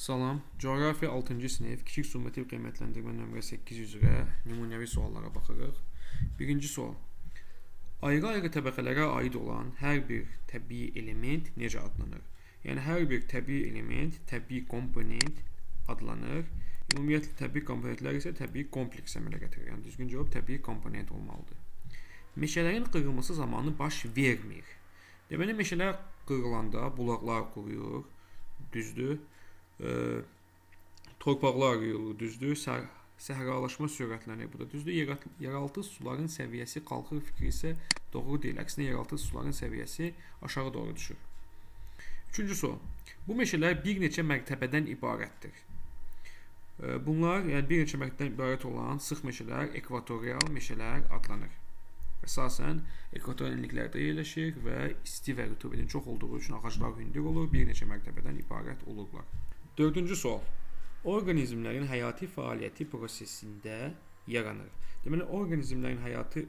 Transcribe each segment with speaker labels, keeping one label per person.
Speaker 1: Salam, coğrafiya 6-cı sinif kiçik summativ qiymətləndirmə nömrə 8 üzrə nümunəvi suallara baxırıq. Birinci sual. Ayrı-ayrı təbəqələrə aid olan hər bir təbii element necə adlanır? Yəni, hər bir təbii element, təbii komponent adlanır. Ümumiyyətlə, təbii komponentlər isə təbii kompleks əmələ gətirir. Yəni, düzgün cavab təbii komponent olmalıdır. Meşələrin qırılması zamanı baş vermir. Deməli, meşələr qırılanda bulaqlar quruyur, düzdür. Torpaqlar yığılır, düzdür. Səhralaşma sürətlənir, bu da düzdür. Yeraltı suların səviyyəsi qalxır fikri isə doğru deyil. Əksinə, yeraltı suların səviyyəsi aşağı doğru düşür. Üçüncü sual. Bu meşələr bir neçə mərtəbədən ibarətdir. Bunlar, yəni bir neçə mərtəbədən ibarət olan sıx meşələr, ekvatorial meşələr adlanır. Əsasən, ekvatorial enliklərdə yerləşir və isti və rütubətin çox olduğu üçün ağaclar hündür olur, bir neçə mərtəbədən ibarət olurlar. Dördüncü sual. Orqanizmlərin həyati fəaliyyəti prosesində yaranır. Deməli, orqanizmlərin həyatı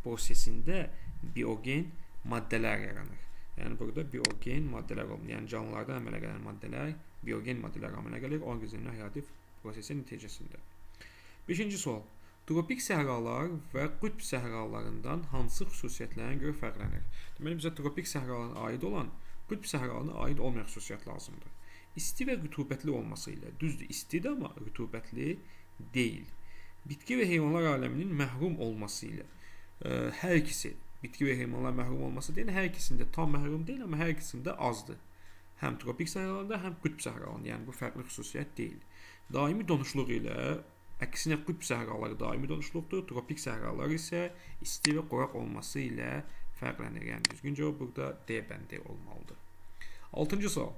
Speaker 1: prosesində biogen maddələr yaranır. Yəni, burada biogen maddələr olmalı. Yəni, canlılarda əmələ gələn maddələr, biogen maddələr əmələ gəlir orqanizmlərin həyati prosesi nəticəsində. Beşinci sual. Tropik səhralar və qütb səhralarından hansı xüsusiyyətlərinə görə fərqlənir? Deməli, bizə tropik səhralarına aid olan, qütb səhralarına aid olmayan xüsusiyyət lazımdır. İsti və rütubətli olması ilə, düzdür, istidir, amma rütubətli deyil. Bitki və heyvanlar aləminin məhrum olması ilə, hər ikisi, bitki və heyvanlar məhrum olması deyil, hər ikisində tam məhrum deyil, amma hər ikisində azdır. Həm tropik səhralarında, həm qütb səhralarında, yəni bu fərqli xüsusiyyət deyil. Daimi donuşluq ilə, əksinə qütb səhraları daimi donuşluqdur, tropik səhralar isə isti və quraq olması ilə fərqlənir. Yəni düzgün cavab burada D bəndi olmalıdır. 6-cı sual.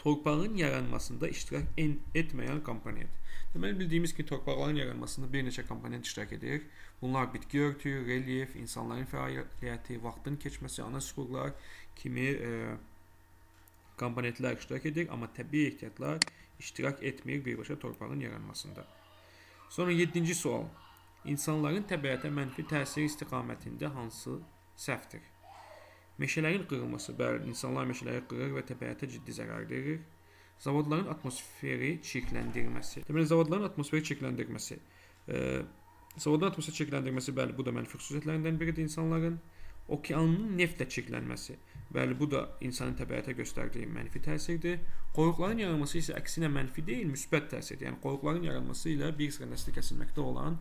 Speaker 1: Torpağın yaranmasında iştirak etməyən komponent. Deməli, bildiyimiz ki, torpaqların yaranmasında bir neçə komponent iştirak edir. Bunlar bitki örtüyü, relyef, insanların fəaliyyəti, vaxtın keçməsi, ana süxurlar kimi komponentlər iştirak edir, amma təbii ehtiyatlar iştirak etmir birbaşa torpağın yaranmasında. Sonra 7-ci sual. İnsanların təbiətə mənfi təsiri istiqamətində hansı səhvdir? Meşələrin qırılması, bəli, insanlar meşələri qırır və təbiətə ciddi zərər verir. Zavodların atmosferi çirkləndirməsi. Deməli, zavodların atmosferi çirkləndirməsi. Zavodların atmosferi çirkləndirməsi, bəli, bu da mənfi xüsusiyyətlərindən biridir insanların. Okeanın neftlə çirklənməsi. Bəli, bu da insanın təbiətə göstərdiyi mənfi təsirdir. Qoyuqların yaranması isə əksinə mənfi deyil, müsbət təsirdir. Yəni, qoyuqların yaranması ilə bir sıra nəsli kəsilməkdə olan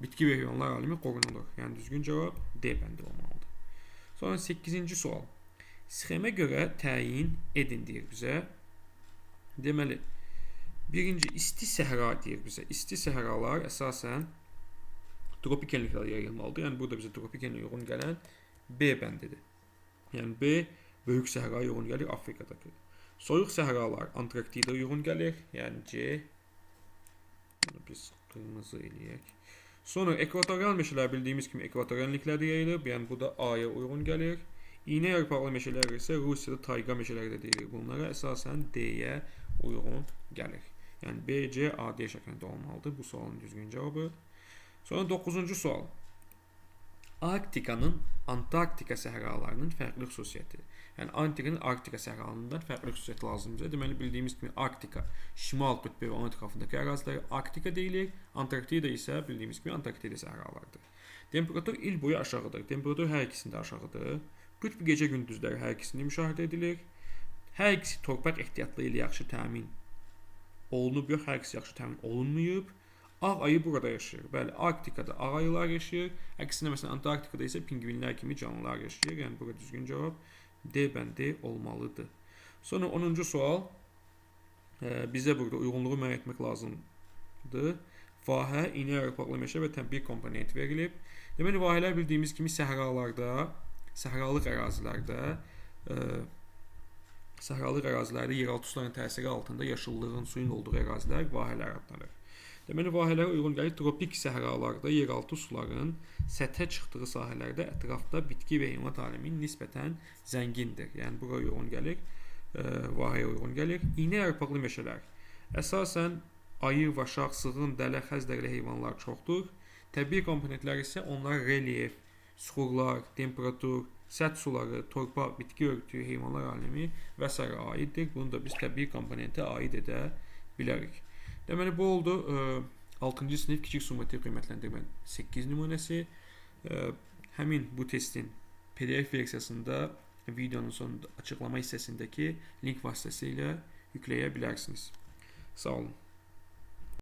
Speaker 1: bitki və heyvanlar alemi qorunulur. Yəni, düzgün cavab D bəndi olmalıdır. Sonra 8-ci sual. Sxemə görə təyin edin deyir bizə. Deməli, birinci isti səhra deyir bizə. İsti səhralar əsasən tropik enliklərdə yayılmalıdır. Yəni, burada bizə tropik enliyə uyğun gələn B bəndidir. Yəni, B böyük səhraya uyğun gəlir Afrikadakı. Soyuq səhralar Antarktida uyğun gəlir. Yəni, C. Bunu biz qırmızı eləyək. Sonra ekvatorial meşələr bildiyimiz kimi ekvatorial enliklərdə yayılır. Yəni, bu da A-ya uyğun gəlir. İynə yarpaqlı meşələr isə Rusiyada tayqa meşələri də deyilir. Bunlara əsasən D-yə uyğun gəlir. Yəni, B, C, A, D şəklində olmalıdır. Bu sualın düzgün cavabı. Sonra 9-cu sual. Arktikanın Antarktika səhralarının fərqli xüsusiyyəti. Yəni, Arktika səhralarından fərqli xüsusiyyəti lazımdır. Deməli, bildiyimiz kimi Arktika, şimal qütbü və onun ətrafındakı əraziləri Arktika deyilir. Antarktida isə bildiyimiz kimi Antarktida səhralarıdır. Temperatur il boyu aşağıdır. Temperatur hər ikisində aşağıdır. Qütb gecə gündüzləri hər ikisində müşahidə edilir. Hər ikisi torpaq ehtiyatlı ilə yaxşı təmin olunub, yox, hər ikisi yaxşı təmin olunmayıb. Ağ ayı burada yaşayır. Bəli, Arktikada ağ ayılar yaşayır. Əksinə, məsələn, Antarktikada isə pingvinlər kimi canlılar yaşayır. Yəni, burada düzgün cavab D bəndi olmalıdır. Sonra 10-cu sual. Bizə burada uyğunluğu müəyyən etmək lazımdır. Vahə, iynə yarpaqlı meşə və təbii komponent verilib. Deməli, vahələr bildiyimiz kimi səhralarda, səhralıq ərazilərdə yeraltı suların təsiri altında yaşıllığın, suyun olduğu ərazilər vahələr adlanır. Deməli, vahələrə uyğun gəlir tropik səhralarda yeraltı suların səthə çıxdığı sahələrdə ətrafda bitki və heyvanat aləmi nisbətən zəngindir. Yəni, bura uyğun gəlir, vahəyə uyğun gəlir. İynə yarpaqlı meşələr. Əsasən, ayı, vaşaq, sığın, dələ, xəzdərli heyvanlar çoxdur. Təbii komponentlər isə onlar relyef, süxurlar, temperatur, səth suları, torpaq, bitki örtüyü, heyvanlar alemi və s. aiddir. Bunu da biz təbii komponentə aid edə bilərik. Deməli, bu oldu 6-cı sinif kiçik summativ qiymətləndirmə 8 nümunəsi. Həmin bu testin PDF versiyasında videonun sonunda açıqlama hissəsindəki link vasitəsilə yükləyə bilərsiniz. Sağ olun.